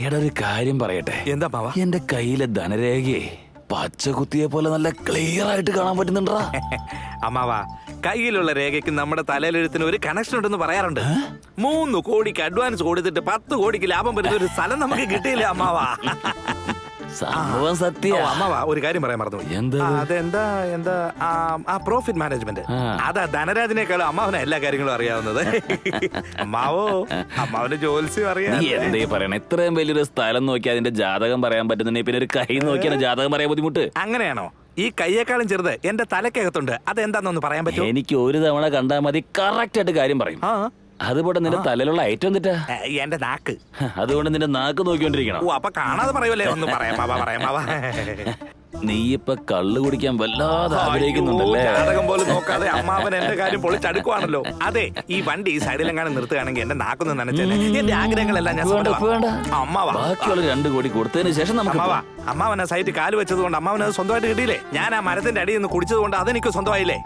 എടാ ഒരു കാര്യം പറയട്ടെ. എന്താ മാവ? എന്റെ കയ്യിലെ ധനരേഖയെ പച്ച കുത്തിയെ പോലെ നല്ല ക്ലിയർ ആയിട്ട് കാണാൻ പറ്റുന്നുണ്ടാ. അമ്മാവാ, കയ്യിലുള്ള രേഖയ്ക്ക് നമ്മുടെ തലയിലെഴുത്തിന് ഒരു കണക്ഷൻ ഉണ്ടെന്ന് പറയാറുണ്ട്. 3 കോടിക്ക് അഡ്വാൻസ് കൊടുത്തിട്ട് 10 കോടിക്ക് ലാഭം വരുന്ന ഒരു സ്ഥലം നമുക്ക് കിട്ടിയില്ല അമ്മാവാ. സംഭവം സത്യ. അമ്മാവാ, ഒരു കാര്യം പറയാൻ മറന്നു. അതെന്താ പ്രോഫിറ്റ് മാനേജ്മെന്റ്. അതാ ധനരാജിനേക്കാളും അമ്മാവനെ എല്ലാ കാര്യങ്ങളും അറിയാവുന്നത്. അമ്മാവന്റെ ജോത്സ്യം അറിയാം. എന്തേ പറയണ? ഇത്രയും വലിയൊരു സ്ഥലം നോക്കി അതിന്റെ ജാതകം പറയാൻ പറ്റുന്നുണ്ടെങ്കിൽ പിന്നെ ഒരു കൈ നോക്കിയാണ് ജാതകം പറയാൻ ബുദ്ധിമുട്ട്. അങ്ങനെയാണോ? ഈ കയ്യേക്കാളും ചെറുത് എന്റെ തലക്കകത്തുണ്ട്. അതെന്താന്നൊന്ന് പറയാൻ പറ്റുമോ? എനിക്ക് ഒരു തവണ കണ്ടാൽ മതി, കറക്റ്റ് ആയിട്ട് കാര്യം പറയും. അതുപോലെ നിന്റെ തലയിലുള്ള ഐറ്റം എന്നിട്ടാ എന്റെ നാക്ക്. അതുകൊണ്ട് നിന്റെ നാക്ക് നോക്കിക്കൊണ്ടിരിക്കണം. ഓ, അപ്പൊ കാണാതെ പറയുമല്ലേ? ഒന്ന് പറയാം. നീ ഇപ്പൊ കള്ളു കുടിക്കാൻ വല്ലാതെ ആഗ്രഹിക്കുന്നുണ്ടല്ലേ? ജാതകം പോലും നോക്കാതെ അമ്മാവൻ എന്റെ കാര്യം പൊളിച്ചടുക്കുവാണല്ലോ. അതെ, ഈ വണ്ടി ഈ സൈഡിലെങ്ങാനും നിർത്തുകയാണെങ്കിൽ എന്റെ നാക്കൊന്ന് നനച്ചല്ലേ. എന്റെ ആഗ്രഹങ്ങളെല്ലാം ഞാൻ ബാക്കിയുള്ള 2 കോടി കൊടുത്തതിന് ശേഷം നമുക്ക് അമ്മാവൻ ആ സൈറ്റ് കാല് വെച്ചത് കൊണ്ട് അമ്മാവൻ അത് സ്വന്തമായിട്ട് കിട്ടിയില്ലേ? ഞാൻ ആ മരത്തിന്റെ അടിയിൽ നിന്ന് കുടിച്ചത് കൊണ്ട് അതെനിക്ക് സ്വന്തമായില്ലേ?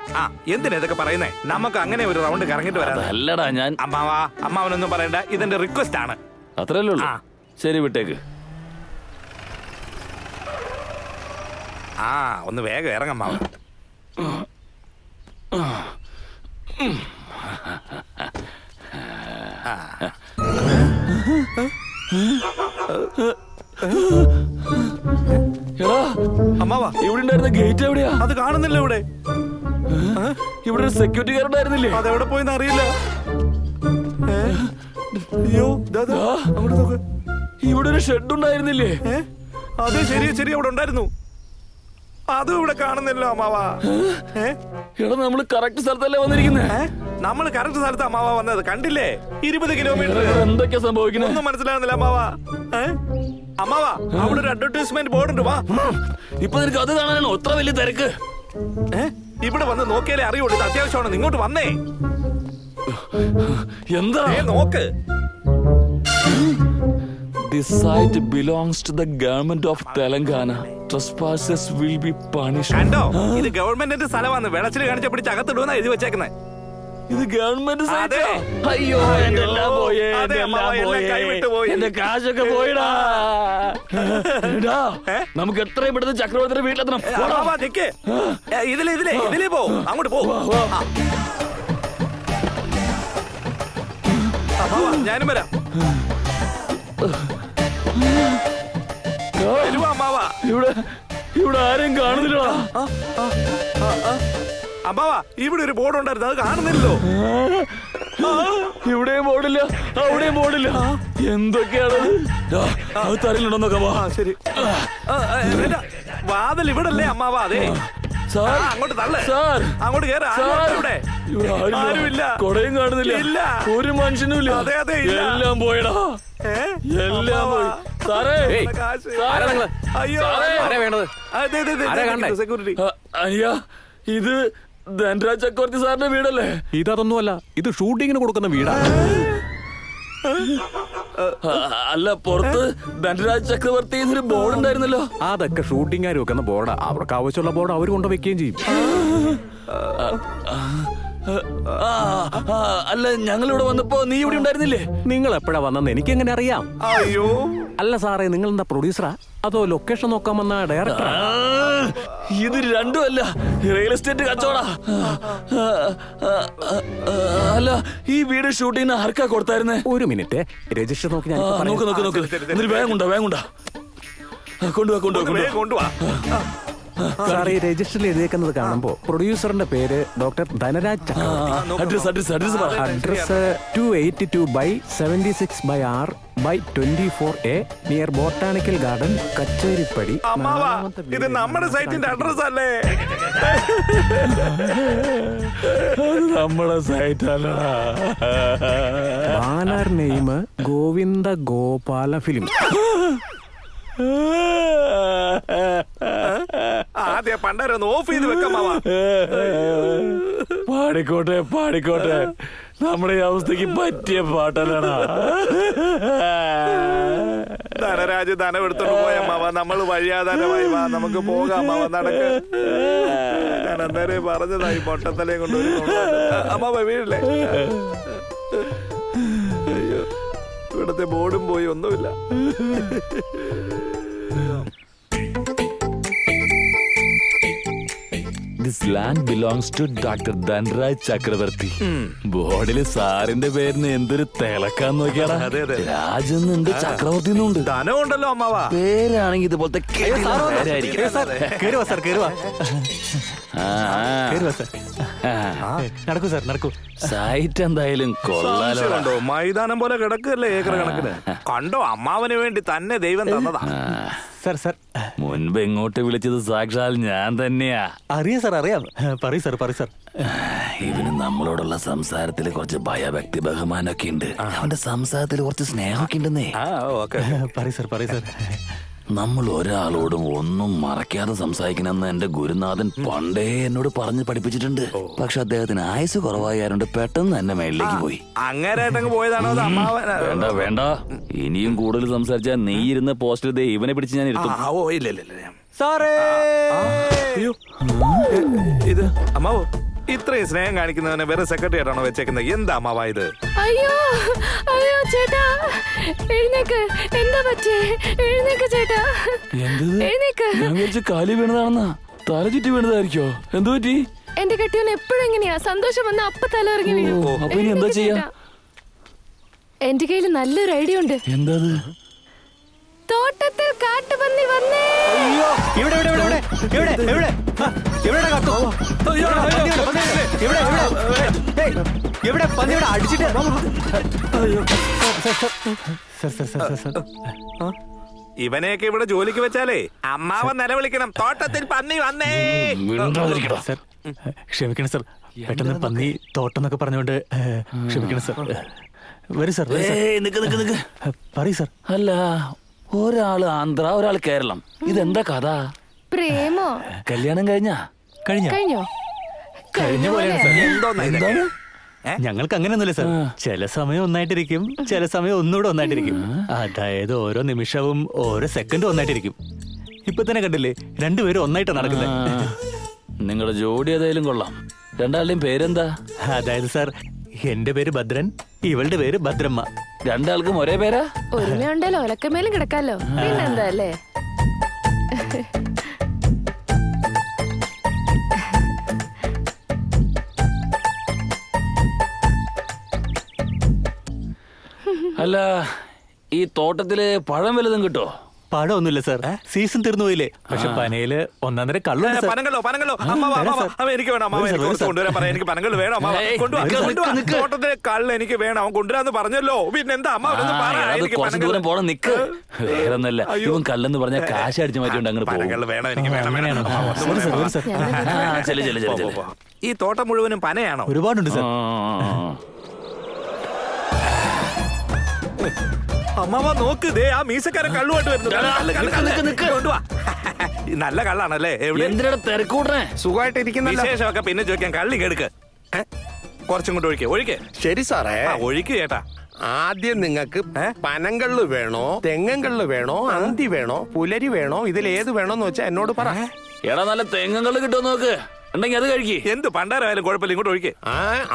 എന്തിനാ ഇതൊക്കെ പറയുന്നേ? നമുക്ക് അങ്ങനെ ഒരു റൗണ്ട് കറങ്ങിട്ട് വരാം. അല്ലടാ ഞാൻ അമ്മാവനൊന്നും പറയണ്ട, ഇതെന്റെ റിക്വസ്റ്റ് ആണ്. അത്രയല്ലേ ഉള്ളൂ. ശരി, വിട്ടേക്ക്. ഒന്ന് വേഗം ഇറങ്ങമ്മാവ. അമ്മാവാ, ഇവിടെ ഉണ്ടായിരുന്ന ഗേറ്റ് എവിടെയാ? അത് കാണുന്നില്ല. ഇവിടെ ഒരു സെക്യൂരിറ്റി ഗാർഡ് ഉണ്ടായിരുന്നില്ലേ? അതെവിടെ പോയെന്ന് അറിയില്ല. അയ്യോ, അങ്ങോട്ട് നോക്ക്. ഇവിടെ ഒരു ഷെഡ് ഉണ്ടായിരുന്നില്ലേ? അതെ, ശരി, അവിടെ ഉണ്ടായിരുന്നു. അതും ഇവിടെ കാണുന്നില്ല അമ്മാവാ. എടാ, നമ്മള് കറക്റ്റ് സ്ഥലത്തല്ലേ വന്നിരിക്കുന്നേ? നമ്മൾ കറക്റ്റ് സ്ഥലത്ത് അമ്മാവാ വന്നത്. കണ്ടില്ലേ? 20 കിലോമീറ്റർ. എന്തൊക്കെയാ സംഭവിക്കുന്നത്? ഒന്നും മനസ്സിലാകുന്നില്ല അമ്മാവാ. അമ്മാവാ, അവിടെ ഒരു അഡ്വർടൈസ്മെന്റ് ബോർഡ് ഉണ്ട്. വാ, ഇപ്പൊ നിനക്ക് അത് കാണാനാണോ ഇത്ര വലിയ തിരക്ക്? ഇവിടെ വന്ന് നോക്കിയാലേ അറിയുള്ളൂ. ഇത് അത്യാവശ്യമാണ്. ഇങ്ങോട്ട് വന്നേ. എന്താ നോക്ക്. This site belongs to the government of Telangana. Trespassers will be punished. കണ്ടോ? ഇത് ഗവൺമെന്റിന്റെ സ്ഥലമാണ്. വെളച്ചിൽ കാണിച്ച പിടിച്ച് അകത്തിടുവെന്നാ എഴുതി വെച്ചേക്കുന്നത്. ഇത് ഗവൺമെന്റ് സൈറ്റ്. അയ്യോ, എന്റെ എല്ലാം പോയേ, എന്റെ കാശൊക്കെ പോയിടാ. നമുക്ക് എത്രയും പെട്ടെന്ന് ചക്രവർത്തിയുടെ വീട്ടിലെത്തണം. ഇതിലേ പോ, അങ്ങോട്ട് പോ. ഞാനും വരാം. ഇവിടെ ആരും കാണുന്നില്ല. അമ്മാവാ, ഇവിടെ ഒരു ബോർഡ് ഉണ്ടായിരുന്നു. അത് കാണുന്നില്ലല്ലോ. ഇവിടെയും ബോർഡില്ല, അവിടെയും ബോർഡില്ല. എന്തൊക്കെയാണ്? അത് തരലുണ്ടോന്നൊക്കെ. ശരി, വാതിൽ ഇവിടല്ലേ അമ്മാവാ? അതെ, അങ്ങോട്ട് തള്ളേ. അങ്ങോട്ട് കേറാ. ആരുമില്ല. കൊടയും കാണുന്നില്ല. ഒരു മനുഷ്യനും ഇല്ല. അതെ, എല്ലാം പോയടാ. എല്ലാം പോയി. സെക്യൂരിറ്റി. അയ്യാ, ഇത് ധനരാജ് ചക്രവർത്തി സാറിന്റെ വീടല്ലേ? ഇതൊന്നുമല്ല, ഇത് ഷൂട്ടിങ്ങിന് കൊടുക്കുന്ന വീടാണ്. അല്ല, പുറത്ത് ധനരാജ് ചക്രവർത്തി എന്നൊരു ബോർഡ് ഉണ്ടായിരുന്നല്ലോ. അതൊക്കെ ഷൂട്ടിംഗുകാർ വെക്കുന്ന ബോർഡാ. അവർക്ക് ആവശ്യമുള്ള ബോർഡ് അവർ കൊണ്ടുവയ്ക്കുകയും ചെയ്യും. അല്ല, ഞങ്ങളിവിടെ വന്നപ്പോ നീ ഇവിടെ ഉണ്ടായിരുന്നില്ലേ? നിങ്ങൾ എപ്പോഴാ വന്നെന്ന് എനിക്ക് എങ്ങനെ അറിയാം? അയ്യോ, അല്ല സാറേ, നിങ്ങൾ എന്താ പ്രൊഡ്യൂസറാ അതോ ലൊക്കേഷൻ നോക്കാൻ വന്ന ഡയറക്ടറാ? ഇത് രണ്ടും അല്ല, റിയൽ എസ്റ്റേറ്റ് കച്ചവടാ. അല്ല, ഈ വീട് ഷൂട്ടിങ്ങിന് ആർക്കാ കൊടുത്തായിരുന്നേ? ഒരു മിനിറ്റ്, രജിസ്റ്റർ നോക്കി. നോക്ക്. വേഗം കൊണ്ടുവാ. കൊണ്ടുവാ. സാറേ, ഈ രജിസ്റ്ററിൽ എഴുതിയേക്കുന്നത് കാണുമ്പോ പ്രൊഡ്യൂസറിന്റെ പേര് doctor Dhanraj Chakravarthy. Address 282/76/R by 24A near botanical garden, Kacheripady. അമ്മാവാ, ഇത് നമ്മുടെ സൈറ്റിന്റെ അഡ്രസ് അല്ലേ? നമ്മുടെ സൈറ്റ് അല്ലടാ. Banner name Govinda Gopala film. ആദ്യം പണ്ടാരൊന്ന് ഓഫ് ചെയ്ത് വെക്കാമാവാ. പാടിക്കോട്ടെ. നമ്മുടെ ഈ അവസ്ഥക്ക് പറ്റിയ പാട്ടല്ലടാ. ധനരാജ് ധനം എടുത്തോണ്ട് പോയമ്മാവ. നമ്മൾ വഴിയാധാരമായി വാ, നമുക്ക് പോകാമാവ. നടക്ക്. ഞാൻ അന്നേരം പറഞ്ഞതായി പൊട്ടത്തലയും കൊണ്ട്. അമ്മാവ വീടില്ലേ? അയ്യോ, ഇവിടത്തെ ബോർഡും പോയി, ഒന്നുമില്ല. This land belongs to Dr. Dhanraj Chakravarti. ബോർഡില് സാറിന്റെ പേരിന് എന്തൊരു തിളക്കാന്ന് നോക്കിയാടാ. അതെ, അതെ. രാജെന്നുണ്ട്, ചക്രവർത്തി എന്നുണ്ട്. ധനം ഉണ്ടല്ലോ അമ്മാവാ. പേരാണെങ്കിൽ ഇതുപോലത്തെ നടക്കൂ സാർ, നടക്കൂ. സൈറ്റ് എന്തായാലും കൊള്ളാലോ. കണ്ടോ, മൈതാനം പോലെ കിടക്കല്ലേ ഏക്കർ കണക്കിന്. കണ്ടോ, അമ്മാവന് വേണ്ടി തന്നെ ദൈവം തന്നതാ. സാർ സാർ മുൻപ് ഇങ്ങോട്ട് വിളിച്ചത് സാക്ഷാൽ ഞാൻ തന്നെയാ. അറിയാം സാർ, അറിയാം. പറയൂ സാർ, പറയൂ സാർ. ഇവന് നമ്മളോടുള്ള സംസാരത്തിൽ കുറച്ച് ഭയഭക്തി ബഹുമാനമൊക്കെ ഉണ്ട്. അവന്റെ സംസാരത്തിൽ കുറച്ച് സ്നേഹമൊക്കെ ഉണ്ടെന്നേ. പറയൂ സാർ, പറയൂ സാർ. നമ്മൾ ഒരാളോടും ഒന്നും മറക്കാതെ സംസാരിക്കണമെന്ന് എന്റെ ഗുരുനാഥൻ പണ്ടേ എന്നോട് പറഞ്ഞ് പഠിപ്പിച്ചിട്ടുണ്ട്. പക്ഷെ അദ്ദേഹത്തിന് ആയുസ് കുറവായതുകൊണ്ട് പെട്ടെന്ന് എന്നെ മേളിലേക്ക് പോയി. അങ്ങേരായിട്ടങ്ങ് പോയതാണോ അത് അമ്മാവൻ? വേണ്ട വേണ്ട, ഇനിയും കൂടുതൽ സംസാരിച്ചാൽ നീ ഇരുന്ന പോസ്റ്റിൽ ദേ ഇവനെ പിടിച്ച് ഞാൻ ഇരുത്തും. ഓ ഇല്ല. സാറേ, അയ്യോ, ഇത് അമ്മാവോ, ഇത്രയും സ്നേഹം കാണിക്കുന്നവനെ വേറെ സെക്രട്ടറി ആയിട്ടാണോ വെച്ചേക്കുന്നത്? എന്താ അമ്മാവാ ഇത്? അയ്യോ അയ്യോ ചേട്ടാ, എഴുന്നേക്ക്. എന്താ പറ്റേ? എഴുന്നേക്ക് ചേട്ടാ, എഴുന്നേക്ക്. ഞാൻ വിചാരിച്ച കാലി വീണതാണെന്നാ. തല ചുറ്റി വീണതായിരിക്കോ? എന്തു പറ്റി? എന്റെ കെട്ടിയോൻ എപ്പോഴും എങ്ങനെയാ, സന്തോഷം വന്ന അപ്പ തല ഇറങ്ങി വീഴും. അപ്പൊ ഇനി എന്താ ചെയ്യാ? എന്റെ കയ്യിൽ നല്ലൊരു ഐഡിയ ഉണ്ട്. എന്താ? തോട്ടത്തിൽ കാട്ടുപന്നി വന്നേ. ഇവിടെ ഇവിടെ ഇവിടെ ഇവിടെ ഇവിടെ ഇവിടെ കാത്തു. ഇവിടെ പന്നി ഇവിടെ അടിച്ചിട്ട്. ഇവനെയൊക്കെ ഇവിടെ ജോലിക്ക് വെച്ചാലേ അമ്മാവൻ നിലവിളിക്കണം, തോട്ടത്തിൽ പന്നി വന്നേ. സാർ ക്ഷമിക്കണം സാർ, പെട്ടെന്ന് പന്നി തോട്ടം എന്നൊക്കെ പറഞ്ഞുകൊണ്ട് ക്ഷമിക്കണം സാർ. വരൂ സാർ, പറയൂ സാർ. അല്ല, ഒരാള് ആന്ധ്ര, ഒരാള് കേരളം. ഇതെന്താ കഥ? പ്രേമോ? കല്യാണം കഴിഞ്ഞോ? കഴിഞ്ഞ പോലെയാണ് സാർ. എന്താണ്? ഞങ്ങൾക്ക് അങ്ങനെയൊന്നുമില്ല സാർ. ചില സമയം ഒന്നായിട്ടിരിക്കും, ചില സമയം ഒന്നുകൂടെ ഒന്നായിട്ടിരിക്കും. അതായത് ഓരോ നിമിഷവും ഓരോ സെക്കൻഡും ഒന്നായിട്ടിരിക്കും. ഇപ്പൊ തന്നെ കണ്ടില്ലേ, രണ്ടുപേരും ഒന്നായിട്ടാണ് നടക്കുന്നത്. നിങ്ങളുടെ ജോഡി ഏതായാലും കൊള്ളാം. രണ്ടാളുടെയും പേരെന്താ? അതായത് സാർ, എന്റെ പേര് ഭദ്രൻ, ഇവളുടെ പേര് ഭദ്രമ്മ. രണ്ടാൾക്കും ഒരേ പേരാ? ഒരുമയുണ്ടല്ലോ, ഒലക്കമേലും കിടക്കാലോ. പിന്നെന്താ അല്ലേ? അല്ല, ഈ തോട്ടത്തില് പഴം വലുതും കിട്ടോ? പഴമൊന്നുമില്ല സാർ, സീസൺ തീർന്നു പോയില്ലേ. പക്ഷെ പനയില് ഒന്നാന്തര കള്ളുണ്ട് സാർ. പനങ്ങളോ എനിക്ക് വേണം അമ്മാവ, എനിക്ക് കൊണ്ടുവരാൻ പറയാം. എനിക്ക് പനങ്ങൾ വേണം അമ്മാവ, തോട്ടത്തിലെ കള്ള് എനിക്ക് വേണം. അവൻ കൊണ്ടുവരാന്ന് പറഞ്ഞല്ലോ, പിന്നെന്താ കുറച്ച് ദൂരം പോണം, നിക്ക്. വേറൊന്നല്ല, ഇവൻ കല്ലെന്ന് പറഞ്ഞാൽ കാശ് അടിച്ചു മാറ്റിണ്ട് അങ്ങോട്ട് പനങ്ങൾ വേണം, എനിക്ക് വേണം. ഈ തോട്ടം മുഴുവനും പനയാണോ? ഒരുപാടുണ്ട് സാർ. അമ്മാവ നോക്ക്, ദേ ആ മീശക്കാരൻ കള്ളുമായിട്ട് വരുന്നു. നല്ല കള്ളാണല്ലേ? എന്തിനാ തിരക്കൂടേ? സുഖമായിട്ടിരിക്കുന്ന വിശേഷമൊക്കെ പിന്നെ ചോദിക്കാൻ. കള്ളി കെടുക്ക്, കുറച്ചും കൂടെ ഒഴിക്കേ. ശരി സാറേ, ഒഴിക്ക് ചേട്ടാ. ആദ്യം നിങ്ങൾക്ക് പനങ്കള്ള് വേണോ, തെങ്ങങ്കള്ള് വേണോ, അന്തി വേണോ, പുലരി വേണോ, ഇതിലേത് വേണോന്ന് വെച്ചാ എന്നോട് പറ. എടാ, നല്ല തെങ്ങുകൾ കിട്ടുമോ നോക്ക്, ഉണ്ടെങ്കിൽ അത് കഴിക്കേ. എന്ത് പണ്ടാരായാലും കുഴപ്പമില്ല, ഇങ്ങോട്ട് ഒഴിക്കേ.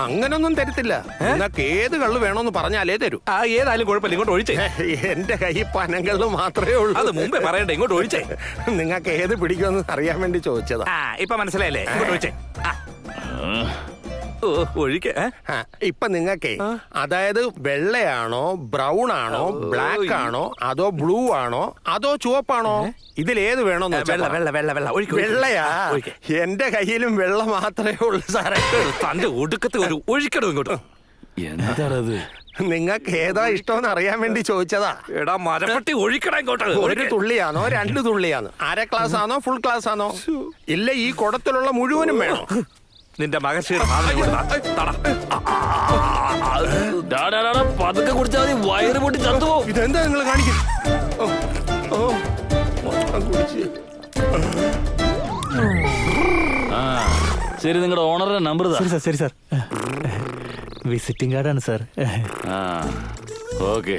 അങ്ങനൊന്നും തരത്തില്ല. നിങ്ങൾക്ക് ഏത് കള്ള് വേണോന്ന് പറഞ്ഞാലേ തരൂ. ഏതായാലും കുഴപ്പമില്ല, ഇങ്ങോട്ട് ഒഴിച്ചേ. എന്റെ കൈ പനങ്കള്ള് മാത്രമേ ഉള്ളൂ. അത് മുമ്പേ പറയണ്ടേ, ഇങ്ങോട്ട് ഒഴിച്ചേ. നിങ്ങൾക്ക് ഏത് പിടിക്കുമെന്ന് അറിയാൻ വേണ്ടി ചോദിച്ചതാ. ഇപ്പൊ മനസ്സിലായല്ലേ? ഇങ്ങോട്ട് ഒഴിച്ചേ. ഒഴിക്കേ. ഇപ്പൊ നിങ്ങൾക്കേ, അതായത് വെള്ളയാണോ, ബ്രൗൺ ആണോ, ബ്ലാക്ക് ആണോ, അതോ ബ്ലൂ ആണോ, അതോ ചുവപ്പാണോ, ഇതിലേത് വേണോന്ന് വെള്ളയാ? എന്റെ കയ്യിലും വെള്ള മാത്രമേ ഉള്ളൂ സാറേ. തന്റെ ഒടുക്കത്തെ ഒരു ഒഴിക്കടോ ഇങ്ങോട്ട്. എന്താണത്? നിങ്ങൾക്ക് ഏതാ ഇഷ്ടമെന്ന് അറിയാൻ വേണ്ടി ചോദിച്ചതാ. എടാ മരപ്പെട്ടി ഒഴിക്കടാ ഇങ്ങോട്ട്. ഒരു തുള്ളിയാണോ, 2 തുള്ളിയാണോ, അര ഗ്ലാസ് ആണോ, ഫുൾ ഗ്ലാസ് ആണോ? ഇല്ല, ഈ കുടത്തിലുള്ള മുഴുവനും വേണോ? നിന്റെ മകശീർ പതുക്കെ കുടിച്ചാൽ മതി, വയറ് പൊട്ടി ചത്തുപോ. ഇതെന്താ നിങ്ങൾ കാണിക്കും? ശരി, നിങ്ങളുടെ ഓണറുടെ നമ്പർ ശരി സാർ. വിസിറ്റിംഗ് കാർഡാണ് സാർ. ഓക്കെ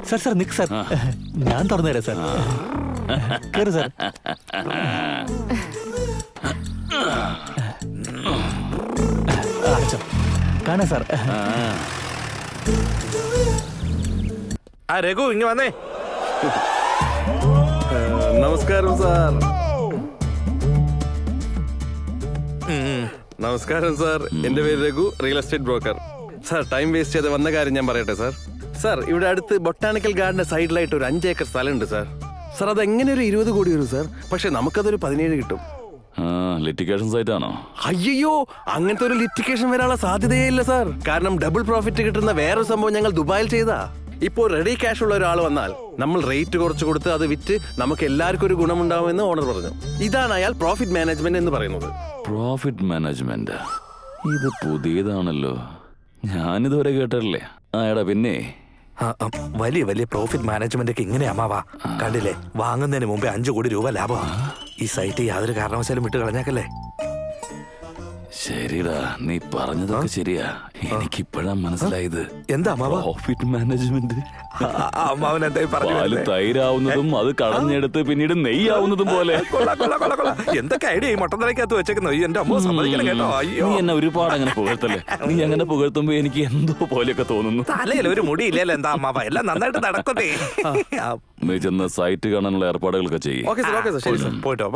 സാർ നിക്ക് സാർ, ഞാൻ തുറന്നു തരാം സാർ. കേറ് സാർ. കാണാം സാർ. ആ രഘു ഇങ്ങ വന്നേ. നമസ്കാരം സാർ. ഉം. നമസ്കാരം സാർ. എന്റെ പേര് Raghu, real estate broker. Sir time waste ചെയ്ത് വന്ന കാര്യം ഞാൻ പറയട്ടെ സാർ. സാർ ഇവിടെ അടുത്ത് ബൊട്ടാണിക്കൽ ഗാർഡന്റെ സൈഡിലായിട്ട് ഒരു 5 ഏക്കർ സ്ഥലമുണ്ട് സാർ. സാർ അത് എങ്ങനെ ഒരു 20 കോടി വരും സാർ? പക്ഷെ നമുക്കതൊരു 17 കിട്ടും. ലിറ്റിഗേഷൻ സൈറ്റ് ആണോ? അയ്യോ, അങ്ങനത്തെ ഒരു ലിറ്റിഗേഷൻ വരാനുള്ള സാധ്യതയേ ഇല്ല സാർ. കാരണം ഡബിൾ പ്രോഫിറ്റ് കിട്ടുന്ന വേറൊരു സംഭവം ഞങ്ങൾ ദുബായിൽ ചെയ്താ. ഇപ്പോൾ റെഡി ക്യാഷ് ഉള്ള ഒരാൾ വന്നാൽ നമ്മൾ റേറ്റ് കുറച്ച് കൊടുത്ത് അത് വിറ്റ് നമുക്ക് എല്ലാവർക്കും ഒരു ഗുണമുണ്ടാവുമെന്ന് ഓണർ പറഞ്ഞു. ഇതാണ് അയാൾ പ്രോഫിറ്റ് മാനേജ്മെന്റ് എന്ന് പറയുന്നത്. പ്രോഫിറ്റ് മാനേജ്മെന്റ് ഇത് പുതിയതാണല്ലോ, ഞാനിതുവരെ കേട്ടിട്ടില്ലേ. എടാ പിന്നെ വലിയ വലിയ പ്രോഫിറ്റ് മാനേജ്മെന്റ് ഒക്കെ ഇങ്ങനെ അമ്മാവാ. കണ്ടില്ലേ, വാങ്ങുന്നതിന് മുമ്പേ 5 കോടി രൂപ ലാഭം. ഈ സൈറ്റ് യാതൊരു കാരണവശാലും വിട്ട് കളഞ്ഞാക്കല്ലേ. ശരിടാ, നീ പറഞ്ഞതൊക്കെ ശരിയാ. എനിക്കിപ്പോഴാ മനസ്സിലായത്. എന്താ അമ്മാവാ? Profit management. അമ്മാവൻ എന്തായി പറഞ്ഞു? പാല് തൈരാവുന്നതും അത് കളഞ്ഞെടുത്ത് പിന്നീട് നെയ്യാവുന്നതും പോലെ. എന്തൊക്കെ ഐഡിയ ഈ മൊട്ടത്തലക്കകത്ത് വെച്ചേക്കുന്നു. എന്റെ അമ്മ സമ്മതിക്കണം കേട്ടോ. അയ്യോ, നീ എന്നെ ഒരുപാട് അങ്ങനെ പുകഴ്ത്തല്ലേ. നീ അങ്ങനെ പുകഴ്ത്തുമ്പോ എനിക്ക് എന്തോ പോലെയൊക്കെ തോന്നുന്നു. തലയിൽ ഒരു മുടിയില്ലല്ലോ എന്താ അമ്മാവ. എല്ലാം നന്നായിട്ട് നടക്കട്ടെ. നീ ചെന്ന സൈറ്റ് കാണാനുള്ള ഏർപ്പാടുകളൊക്കെ ചെയ്യും. ഓക്കെ സാർ, ഓക്കെ സാർ, ശരി സാർ. പോയിട്ടോ.